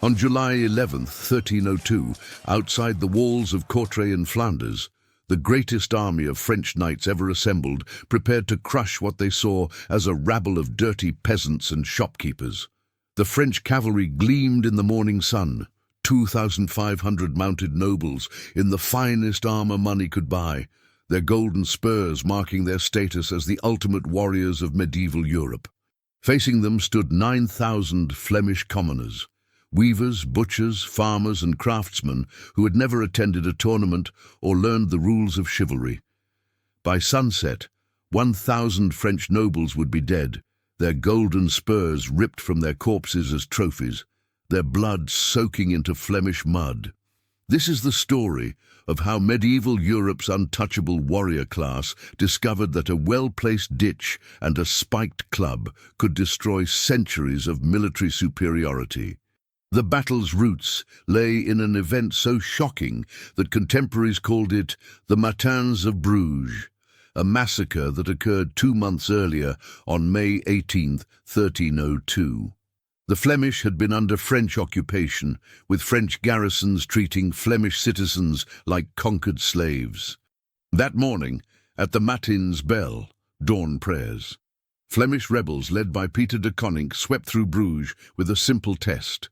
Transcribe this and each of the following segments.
On July 11, 1302, outside the walls of Courtrai in Flanders, the greatest army of French knights ever assembled prepared to crush what they saw as a rabble of dirty peasants and shopkeepers. The French cavalry gleamed in the morning sun, 2,500 mounted nobles in the finest armor money could buy, their golden spurs marking their status as the ultimate warriors of medieval Europe. Facing them stood 9,000 Flemish commoners, weavers, butchers, farmers and craftsmen who had never attended a tournament or learned the rules of chivalry. By sunset, 1,000 French nobles would be dead, their golden spurs ripped from their corpses as trophies, their blood soaking into Flemish mud. This is the story of how medieval Europe's untouchable warrior class discovered that a well-placed ditch and a spiked club could destroy centuries of military superiority. The battle's roots lay in an event so shocking that contemporaries called it the Matins of Bruges, a massacre that occurred 2 months earlier on May 18, 1302. The Flemish had been under French occupation, with French garrisons treating Flemish citizens like conquered slaves. That morning, at the Matins bell, dawn prayers, Flemish rebels led by Peter de Koninck swept through Bruges with a simple test.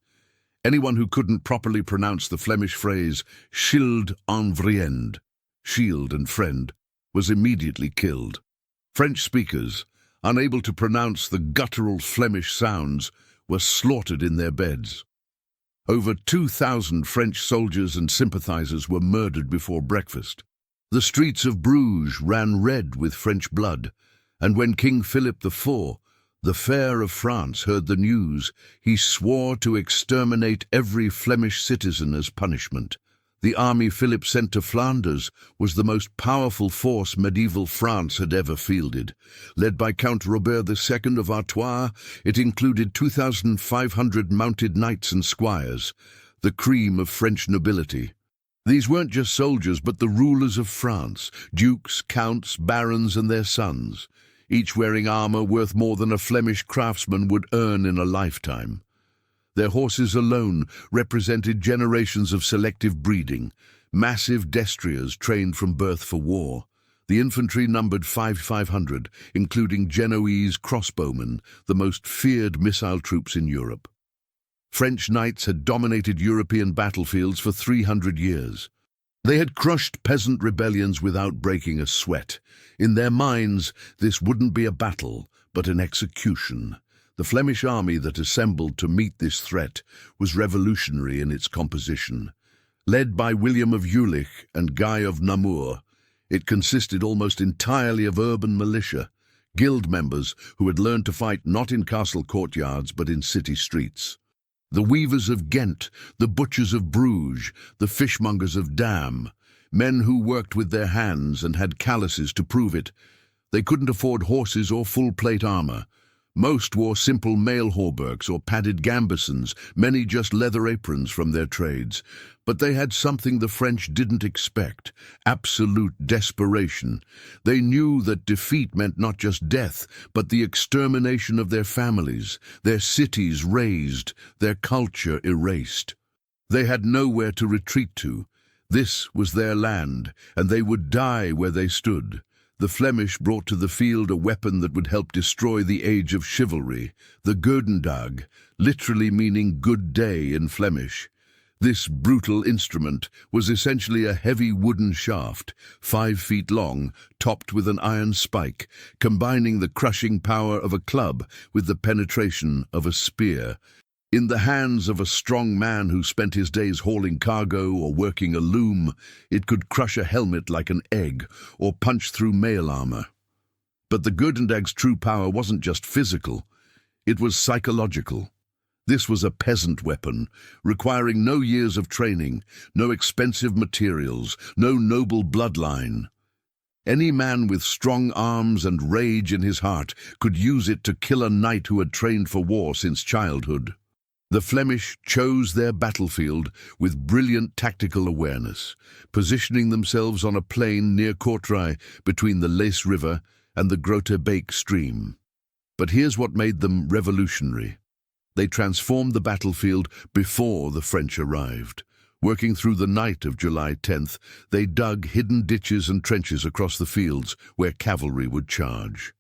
Anyone who couldn't properly pronounce the Flemish phrase "Schild en vriend," shield and friend, was immediately killed. French speakers, unable to pronounce the guttural Flemish sounds, were slaughtered in their beds. Over 2,000 French soldiers and sympathizers were murdered before breakfast. The streets of Bruges ran red with French blood, and when King Philip IV, the Fair of France, heard the news, he swore to exterminate every Flemish citizen as punishment. The army Philip sent to Flanders was the most powerful force medieval France had ever fielded. Led by Count Robert II of Artois, it included 2,500 mounted knights and squires, the cream of French nobility. These weren't just soldiers, but the rulers of France, dukes, counts, barons and their sons, each wearing armor worth more than a Flemish craftsman would earn in a lifetime. Their horses alone represented generations of selective breeding, massive destriers trained from birth for war. The infantry numbered 500, including Genoese crossbowmen, the most feared missile troops in Europe. French knights had dominated European battlefields for 300 years. They had crushed peasant rebellions without breaking a sweat. In their minds, this wouldn't be a battle, but an execution. The Flemish army that assembled to meet this threat was revolutionary in its composition. Led by William of Jülich and Guy of Namur, it consisted almost entirely of urban militia, guild members who had learned to fight not in castle courtyards but in city streets. The weavers of Ghent, the butchers of Bruges, the fishmongers of Dam, men who worked with their hands and had calluses to prove it. They couldn't afford horses or full-plate armor. Most wore simple mail hauberks or padded gambesons, many just leather aprons from their trades. But they had something the French didn't expect: absolute desperation. They knew that defeat meant not just death, but the extermination of their families, their cities razed, their culture erased. They had nowhere to retreat to. This was their land, and they would die where they stood. The Flemish brought to the field a weapon that would help destroy the age of chivalry, the goedendags, literally meaning good day in Flemish. This brutal instrument was essentially a heavy wooden shaft, 5 feet long, topped with an iron spike, combining the crushing power of a club with the penetration of a spear. In the hands of a strong man who spent his days hauling cargo or working a loom, it could crush a helmet like an egg or punch through mail armor. But the goedendags' true power wasn't just physical, it was psychological. This was a peasant weapon, requiring no years of training, no expensive materials, no noble bloodline. Any man with strong arms and rage in his heart could use it to kill a knight who had trained for war since childhood. The Flemish chose their battlefield with brilliant tactical awareness, positioning themselves on a plain near Courtrai between the Lys River and the Grote Beek stream. But here's what made them revolutionary. They transformed the battlefield before the French arrived. Working through the night of July 10th, they dug hidden ditches and trenches across the fields where cavalry would charge.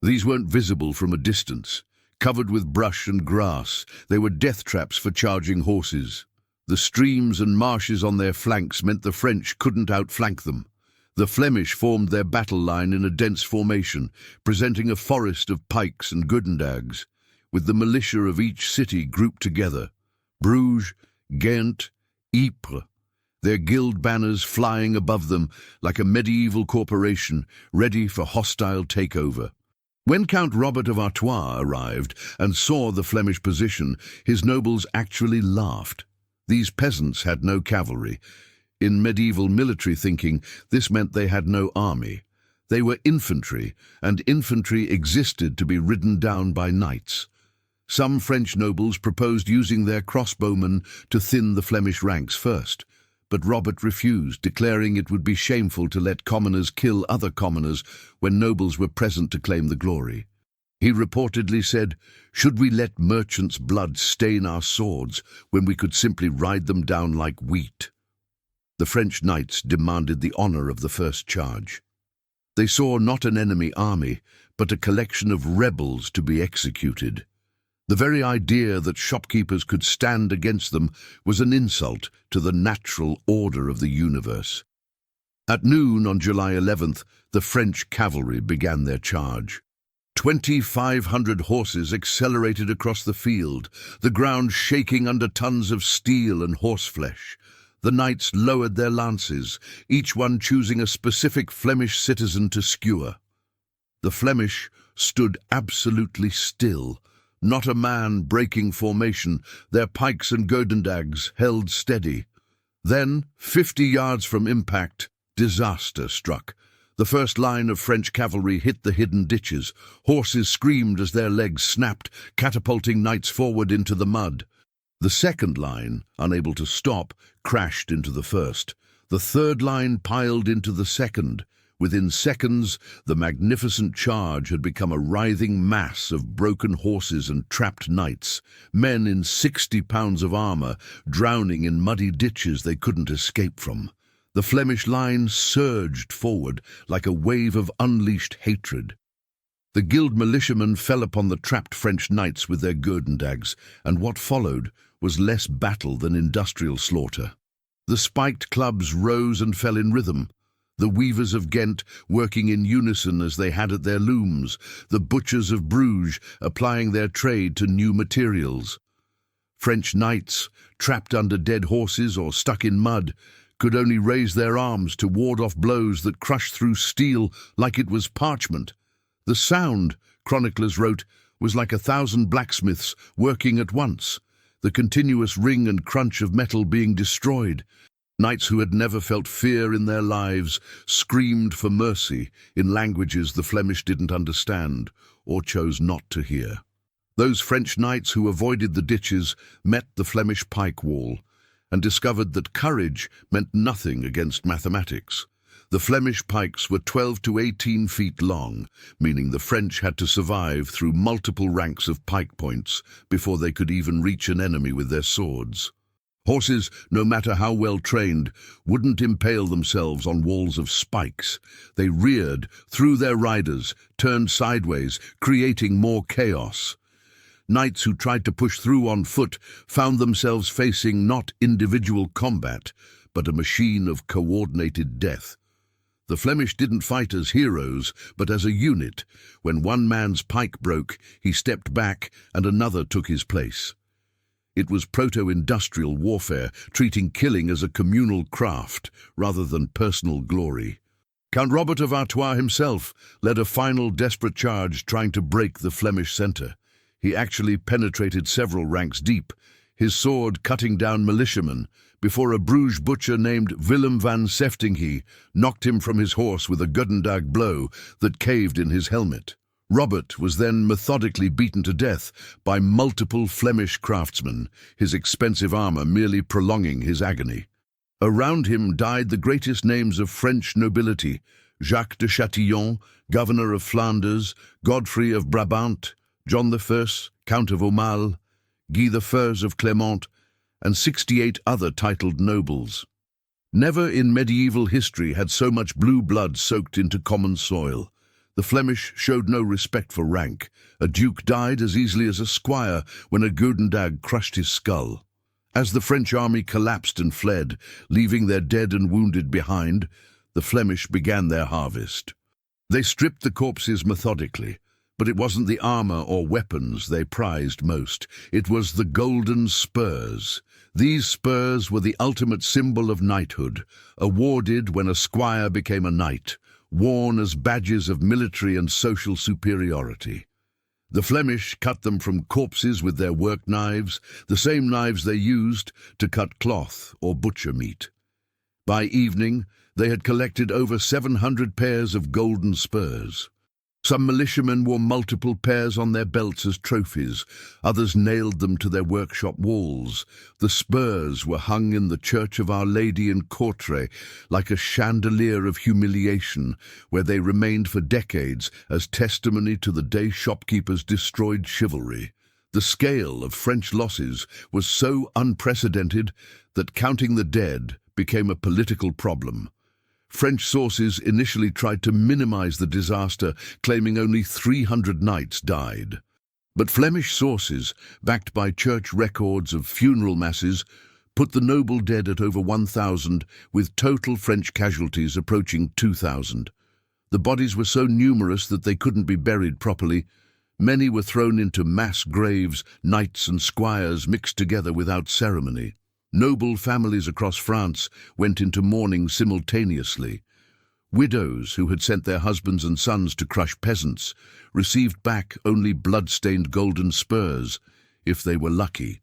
These weren't visible from a distance. Covered with brush and grass, they were death traps for charging horses. The streams and marshes on their flanks meant the French couldn't outflank them. The Flemish formed their battle line in a dense formation, presenting a forest of pikes and goedendags, with the militia of each city grouped together. Bruges, Ghent, Ypres, their guild banners flying above them like a medieval corporation ready for hostile takeover. When Count Robert of Artois arrived and saw the Flemish position, his nobles actually laughed. These peasants had no cavalry. In medieval military thinking, this meant they had no army. They were infantry, and infantry existed to be ridden down by knights. Some French nobles proposed using their crossbowmen to thin the Flemish ranks first, but Robert refused, declaring it would be shameful to let commoners kill other commoners when nobles were present to claim the glory. He reportedly said, "Should we let merchants' blood stain our swords when we could simply ride them down like wheat?" The French knights demanded the honor of the first charge. They saw not an enemy army, but a collection of rebels to be executed. The very idea that shopkeepers could stand against them was an insult to the natural order of the universe. At noon on July 11th, the French cavalry began their charge. 2,500 horses accelerated across the field, the ground shaking under tons of steel and horseflesh. The knights lowered their lances, each one choosing a specific Flemish citizen to skewer. The Flemish stood absolutely still, not a man breaking formation, their pikes and goedendags held steady. Then, 50 yards from impact, disaster struck. The first line of French cavalry hit the hidden ditches. Horses screamed as their legs snapped, catapulting knights forward into the mud. The second line, unable to stop, crashed into the first. The third line piled into the second. Within seconds, the magnificent charge had become a writhing mass of broken horses and trapped knights, men in 60 pounds of armor, drowning in muddy ditches they couldn't escape from. The Flemish line surged forward like a wave of unleashed hatred. The guild militiamen fell upon the trapped French knights with their goedendags, and what followed was less battle than industrial slaughter. The spiked clubs rose and fell in rhythm, the weavers of Ghent working in unison as they had at their looms, the butchers of Bruges applying their trade to new materials. French knights, trapped under dead horses or stuck in mud, could only raise their arms to ward off blows that crushed through steel like it was parchment. The sound, chroniclers wrote, was like 1,000 blacksmiths working at once, the continuous ring and crunch of metal being destroyed. Knights who had never felt fear in their lives screamed for mercy in languages the Flemish didn't understand or chose not to hear. Those French knights who avoided the ditches met the Flemish pike wall and discovered that courage meant nothing against mathematics. The Flemish pikes were 12 to 18 feet long, meaning the French had to survive through multiple ranks of pike points before they could even reach an enemy with their swords. Horses, no matter how well trained, wouldn't impale themselves on walls of spikes. They reared, threw their riders, turned sideways, creating more chaos. Knights who tried to push through on foot found themselves facing not individual combat, but a machine of coordinated death. The Flemish didn't fight as heroes, but as a unit. When one man's pike broke, he stepped back and another took his place. It was proto-industrial warfare, treating killing as a communal craft rather than personal glory. Count Robert of Artois himself led a final desperate charge trying to break the Flemish centre. He actually penetrated several ranks deep, his sword cutting down militiamen, before a Bruges butcher named Willem van Seftinghe knocked him from his horse with a goedendag blow that caved in his helmet. Robert was then methodically beaten to death by multiple Flemish craftsmen, his expensive armour merely prolonging his agony. Around him died the greatest names of French nobility: Jacques de Châtillon, governor of Flanders, Godfrey of Brabant, John I, Count of Aumale, Guy I of Clermont, and 68 other titled nobles. Never in medieval history had so much blue blood soaked into common soil. The Flemish showed no respect for rank. A duke died as easily as a squire when a goedendag crushed his skull. As the French army collapsed and fled, leaving their dead and wounded behind, the Flemish began their harvest. They stripped the corpses methodically, but it wasn't the armor or weapons they prized most. It was the golden spurs. These spurs were the ultimate symbol of knighthood, awarded when a squire became a knight, worn as badges of military and social superiority. The Flemish cut them from corpses with their work knives, the same knives they used to cut cloth or butcher meat. By evening, they had collected over 700 pairs of golden spurs. Some militiamen wore multiple pairs on their belts as trophies. Others nailed them to their workshop walls. The spurs were hung in the Church of Our Lady in Courtrai like a chandelier of humiliation, where they remained for decades as testimony to the day shopkeepers destroyed chivalry. The scale of French losses was so unprecedented that counting the dead became a political problem. French sources initially tried to minimize the disaster, claiming only 300 knights died. But Flemish sources, backed by church records of funeral masses, put the noble dead at over 1,000, with total French casualties approaching 2,000. The bodies were so numerous that they couldn't be buried properly. Many were thrown into mass graves, knights and squires mixed together without ceremony. Noble families across France went into mourning simultaneously. Widows who had sent their husbands and sons to crush peasants received back only blood-stained golden spurs, if they were lucky.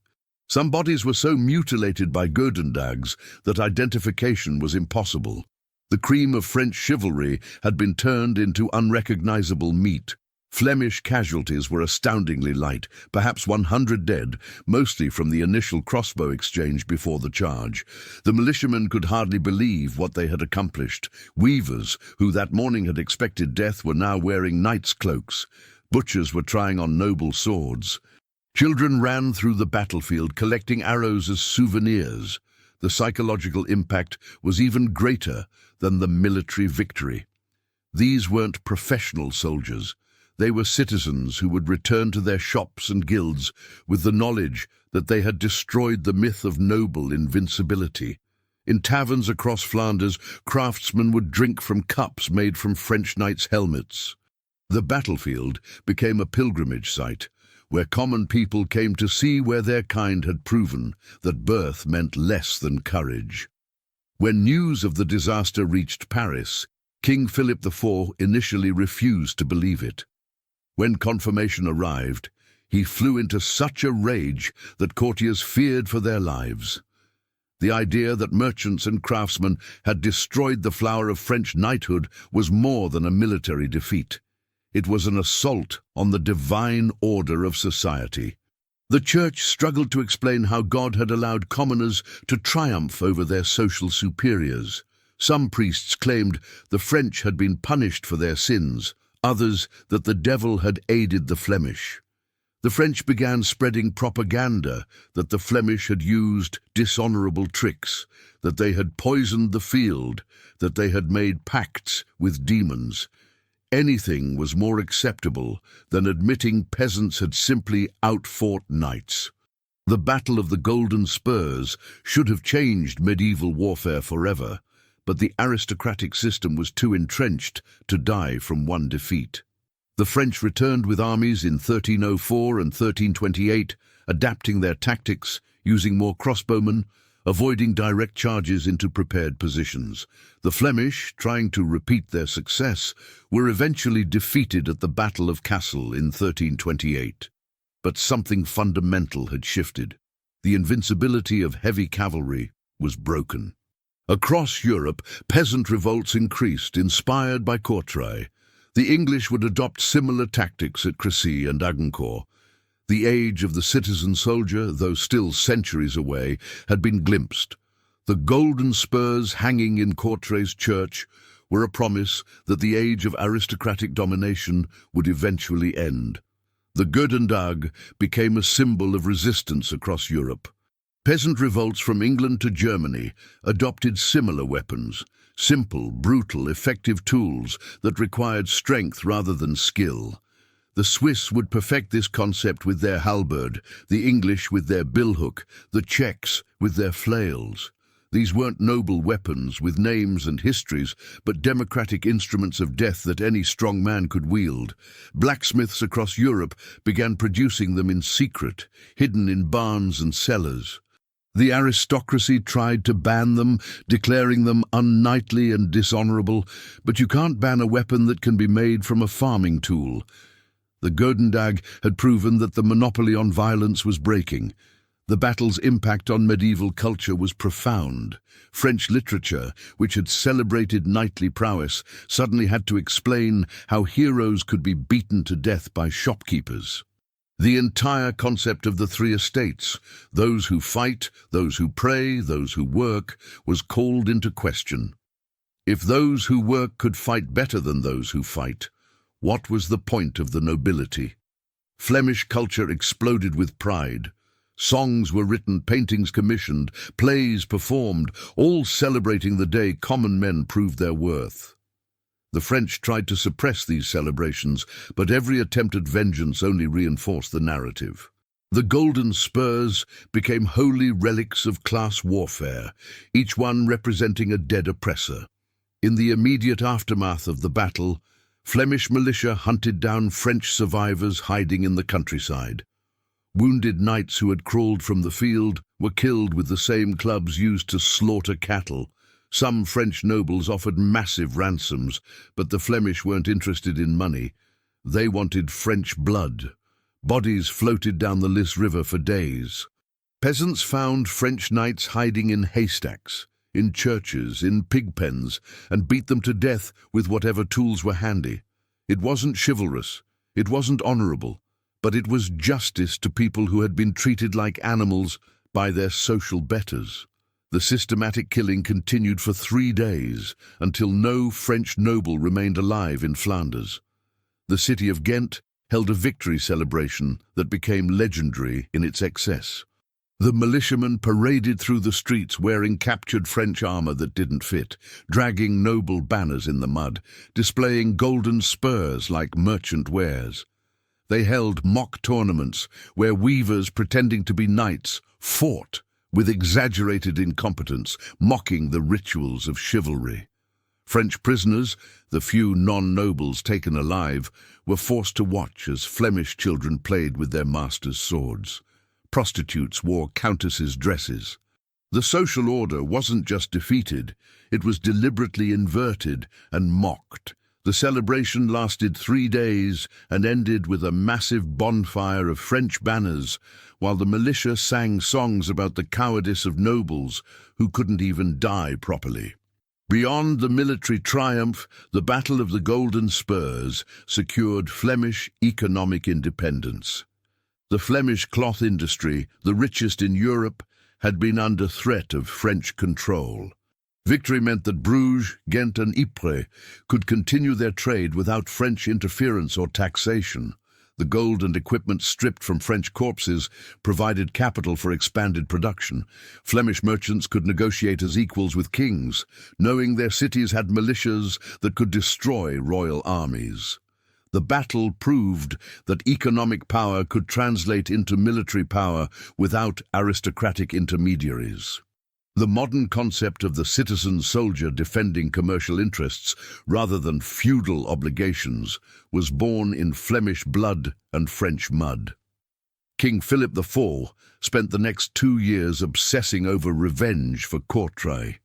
Some bodies were so mutilated by goedendags that identification was impossible. The cream of French chivalry had been turned into unrecognizable meat. Flemish casualties were astoundingly light, perhaps 100 dead, mostly from the initial crossbow exchange before the charge. The militiamen could hardly believe what they had accomplished. Weavers, who that morning had expected death, were now wearing knights' cloaks. Butchers were trying on noble swords. Children ran through the battlefield, collecting arrows as souvenirs. The psychological impact was even greater than the military victory. These weren't professional soldiers. They were citizens who would return to their shops and guilds with the knowledge that they had destroyed the myth of noble invincibility. In taverns across Flanders, craftsmen would drink from cups made from French knights' helmets. The battlefield became a pilgrimage site, where common people came to see where their kind had proven that birth meant less than courage. When news of the disaster reached Paris, King Philip IV initially refused to believe it. When confirmation arrived, he flew into such a rage that courtiers feared for their lives. The idea that merchants and craftsmen had destroyed the flower of French knighthood was more than a military defeat. It was an assault on the divine order of society. The Church struggled to explain how God had allowed commoners to triumph over their social superiors. Some priests claimed the French had been punished for their sins, others that the devil had aided the Flemish. The French began spreading propaganda that the Flemish had used dishonorable tricks, that they had poisoned the field, that they had made pacts with demons. Anything was more acceptable than admitting peasants had simply outfought knights. The Battle of the Golden Spurs should have changed medieval warfare forever, but the aristocratic system was too entrenched to die from one defeat. The French returned with armies in 1304 and 1328, adapting their tactics, using more crossbowmen, avoiding direct charges into prepared positions. The Flemish, trying to repeat their success, were eventually defeated at the Battle of Cassel in 1328. But something fundamental had shifted. The invincibility of heavy cavalry was broken. Across Europe, peasant revolts increased, inspired by Courtrai. The English would adopt similar tactics at Crécy and Agincourt. The age of the citizen soldier, though still centuries away, had been glimpsed. The golden spurs hanging in Courtrai's church were a promise that the age of aristocratic domination would eventually end. The goedendags became a symbol of resistance across Europe. Peasant revolts from England to Germany adopted similar weapons, simple, brutal, effective tools that required strength rather than skill. The Swiss would perfect this concept with their halberd, the English with their billhook, the Czechs with their flails. These weren't noble weapons with names and histories, but democratic instruments of death that any strong man could wield. Blacksmiths across Europe began producing them in secret, hidden in barns and cellars. The aristocracy tried to ban them, declaring them unknightly and dishonorable, but you can't ban a weapon that can be made from a farming tool. The goedendag had proven that the monopoly on violence was breaking. The battle's impact on medieval culture was profound. French literature, which had celebrated knightly prowess, suddenly had to explain how heroes could be beaten to death by shopkeepers. The entire concept of the three estates, those who fight, those who pray, those who work, was called into question. If those who work could fight better than those who fight, what was the point of the nobility? Flemish culture exploded with pride. Songs were written, paintings commissioned, plays performed, all celebrating the day common men proved their worth. The French tried to suppress these celebrations, but every attempt at vengeance only reinforced the narrative. The golden spurs became holy relics of class warfare, each one representing a dead oppressor. In the immediate aftermath of the battle, Flemish militia hunted down French survivors hiding in the countryside. Wounded knights who had crawled from the field were killed with the same clubs used to slaughter cattle. Some French nobles offered massive ransoms, but the Flemish weren't interested in money. They wanted French blood. Bodies floated down the Lys River for days. Peasants found French knights hiding in haystacks, in churches, in pig pens, and beat them to death with whatever tools were handy. It wasn't chivalrous, it wasn't honorable, but it was justice to people who had been treated like animals by their social betters. The systematic killing continued for 3 days, until no French noble remained alive in Flanders. The city of Ghent held a victory celebration that became legendary in its excess. The militiamen paraded through the streets wearing captured French armor that didn't fit, dragging noble banners in the mud, displaying golden spurs like merchant wares. They held mock tournaments where weavers pretending to be knights fought with exaggerated incompetence, mocking the rituals of chivalry. French prisoners, the few non-nobles taken alive, were forced to watch as Flemish children played with their masters' swords. Prostitutes wore countesses' dresses. The social order wasn't just defeated, it was deliberately inverted and mocked. The celebration lasted 3 days and ended with a massive bonfire of French banners, while the militia sang songs about the cowardice of nobles who couldn't even die properly. Beyond the military triumph, the Battle of the Golden Spurs secured Flemish economic independence. The Flemish cloth industry, the richest in Europe, had been under threat of French control. Victory meant that Bruges, Ghent and Ypres could continue their trade without French interference or taxation. The gold and equipment stripped from French corpses provided capital for expanded production. Flemish merchants could negotiate as equals with kings, knowing their cities had militias that could destroy royal armies. The battle proved that economic power could translate into military power without aristocratic intermediaries. The modern concept of the citizen soldier defending commercial interests rather than feudal obligations was born in Flemish blood and French mud. King Philip IV spent the next 2 years obsessing over revenge for Courtrai.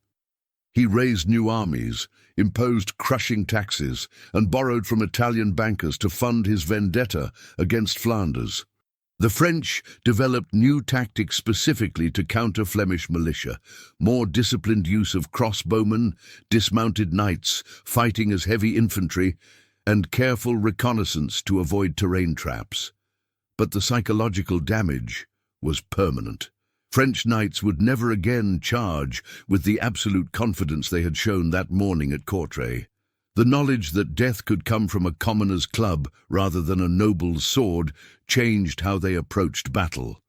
He raised new armies, imposed crushing taxes, and borrowed from Italian bankers to fund his vendetta against Flanders. The French developed new tactics specifically to counter Flemish militia, more disciplined use of crossbowmen, dismounted knights fighting as heavy infantry, and careful reconnaissance to avoid terrain traps. But the psychological damage was permanent. French knights would never again charge with the absolute confidence they had shown that morning at Courtrai. The knowledge that death could come from a commoner's club rather than a noble's sword changed how they approached battle.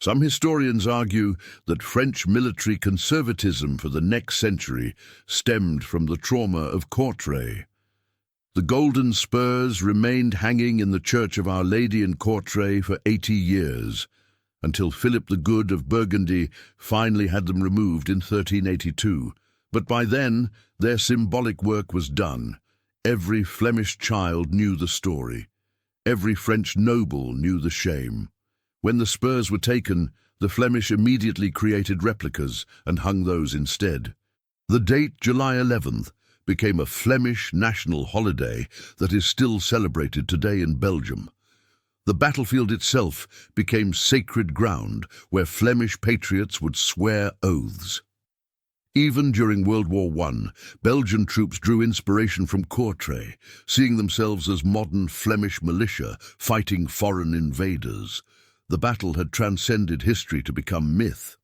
Some historians argue that French military conservatism for the next century stemmed from the trauma of Courtrai. The golden spurs remained hanging in the Church of Our Lady in Courtrai for 80 years, until Philip the Good of Burgundy finally had them removed in 1382. But by then, their symbolic work was done. Every Flemish child knew the story. Every French noble knew the shame. When the spurs were taken, the Flemish immediately created replicas and hung those instead. The date, July 11th, became a Flemish national holiday that is still celebrated today in Belgium. The battlefield itself became sacred ground where Flemish patriots would swear oaths. Even during World War I, Belgian troops drew inspiration from Courtrai, seeing themselves as modern Flemish militia fighting foreign invaders. The battle had transcended history to become myth.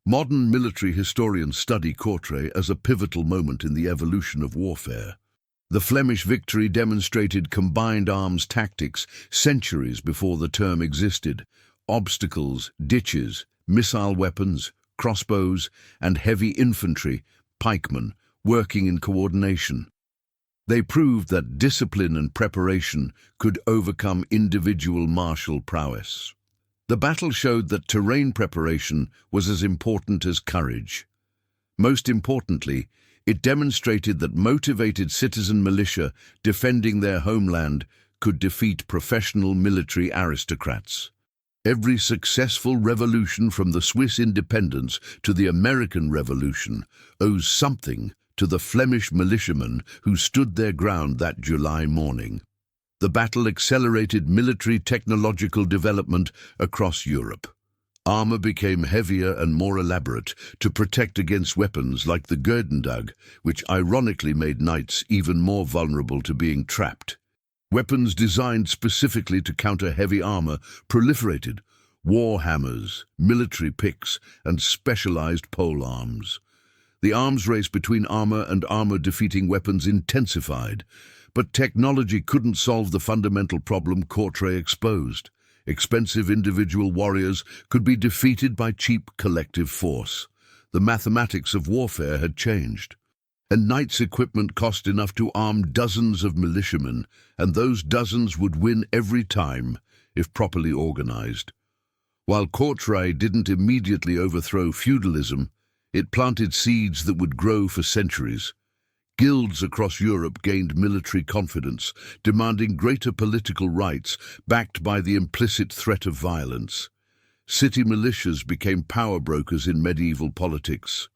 Modern military historians study Courtrai as a pivotal moment in the evolution of warfare. The Flemish victory demonstrated combined arms tactics centuries before the term existed: obstacles, ditches, missile weapons, crossbows, and heavy infantry, pikemen, working in coordination. They proved that discipline and preparation could overcome individual martial prowess. The battle showed that terrain preparation was as important as courage. Most importantly, it demonstrated that motivated citizen militia defending their homeland could defeat professional military aristocrats. Every successful revolution from the Swiss independence to the American Revolution owes something to the Flemish militiamen who stood their ground that July morning. The battle accelerated military technological development across Europe. Armor became heavier and more elaborate to protect against weapons like the goedendags, which ironically made knights even more vulnerable to being trapped. Weapons designed specifically to counter heavy armor proliferated: war hammers, military picks, and specialized polearms. The arms race between armor and armor-defeating weapons intensified, but technology couldn't solve the fundamental problem Courtrai exposed. Expensive individual warriors could be defeated by cheap collective force. The mathematics of warfare had changed. A knight's equipment cost enough to arm dozens of militiamen, and those dozens would win every time, if properly organized. While Courtrai didn't immediately overthrow feudalism, it planted seeds that would grow for centuries. Guilds across Europe gained military confidence, demanding greater political rights backed by the implicit threat of violence. City militias became power brokers in medieval politics.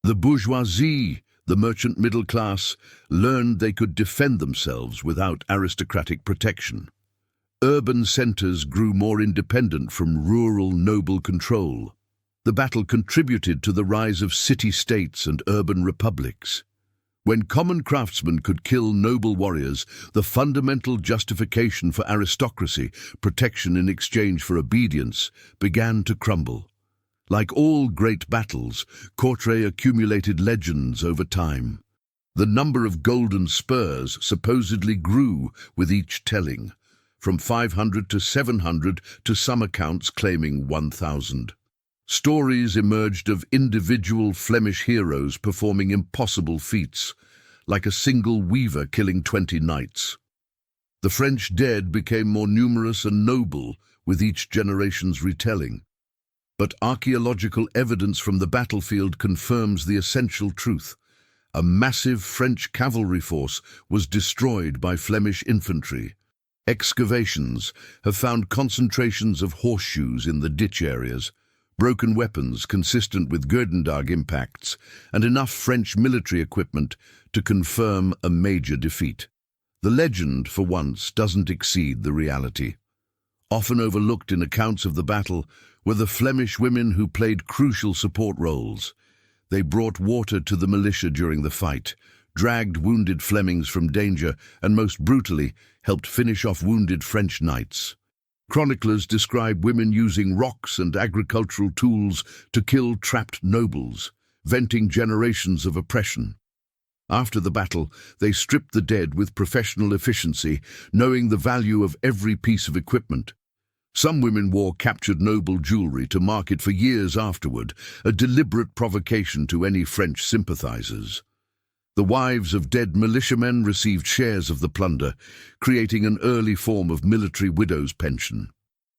The bourgeoisie, the merchant middle class, learned they could defend themselves without aristocratic protection. Urban centers grew more independent from rural noble control. The battle contributed to the rise of city-states and urban republics. When common craftsmen could kill noble warriors, the fundamental justification for aristocracy, protection in exchange for obedience, began to crumble. Like all great battles, Courtrai accumulated legends over time. The number of golden spurs supposedly grew with each telling, from 500 to 700 to some accounts claiming 1,000. Stories emerged of individual Flemish heroes performing impossible feats, like a single weaver killing 20 knights. The French dead became more numerous and noble with each generation's retelling. But archaeological evidence from the battlefield confirms the essential truth. A massive French cavalry force was destroyed by Flemish infantry. Excavations have found concentrations of horseshoes in the ditch areas, broken weapons consistent with goedendags impacts, and enough French military equipment to confirm a major defeat. The legend, for once, doesn't exceed the reality. Often overlooked in accounts of the battle were the Flemish women who played crucial support roles. They brought water to the militia during the fight, dragged wounded Flemings from danger, and most brutally, helped finish off wounded French knights. Chroniclers describe women using rocks and agricultural tools to kill trapped nobles, venting generations of oppression. After the battle, they stripped the dead with professional efficiency, knowing the value of every piece of equipment. Some women wore captured noble jewelry to mark it for years afterward, a deliberate provocation to any French sympathizers. The wives of dead militiamen received shares of the plunder, creating an early form of military widow's pension.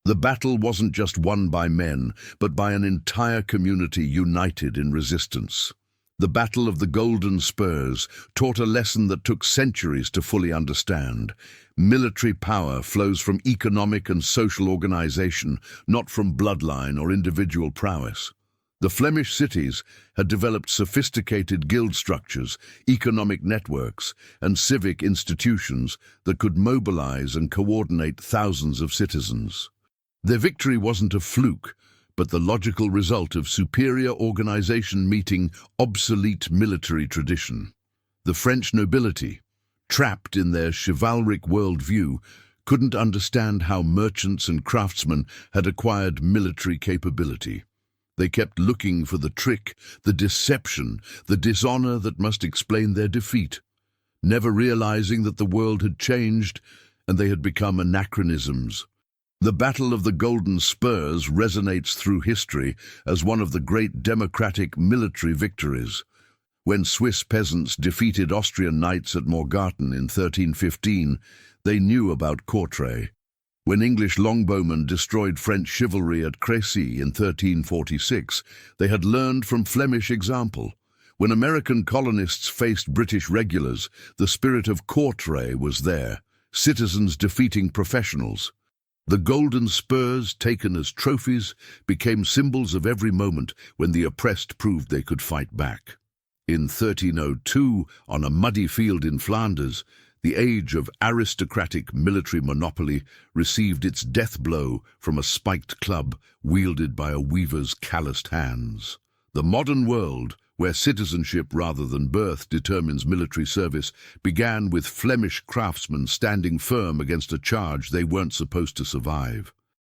The battle wasn't just won by men, but by an entire community united in resistance. The Battle of the Golden Spurs taught a lesson that took centuries to fully understand. Military power flows from economic and social organization, not from bloodline or individual prowess. The Flemish cities had developed sophisticated guild structures, economic networks, and civic institutions that could mobilize and coordinate thousands of citizens. Their victory wasn't a fluke, but the logical result of superior organization meeting obsolete military tradition. The French nobility, trapped in their chivalric worldview, couldn't understand how merchants and craftsmen had acquired military capability. They kept looking for the trick, the deception, the dishonor that must explain their defeat, never realizing that the world had changed and they had become anachronisms. The Battle of the Golden Spurs resonates through history as one of the great democratic military victories. When Swiss peasants defeated Austrian knights at Morgarten in 1315, they knew about Courtrai. When English longbowmen destroyed French chivalry at Crécy in 1346, they had learned from Flemish example. When American colonists faced British regulars, the spirit of Courtrai was there, citizens defeating professionals. The golden spurs, taken as trophies, became symbols of every moment when the oppressed proved they could fight back. In 1302, on a muddy field in Flanders, the age of aristocratic military monopoly received its death blow from a spiked club wielded by a weaver's calloused hands. The modern world, where citizenship rather than birth determines military service, began with Flemish craftsmen standing firm against a charge they weren't supposed to survive.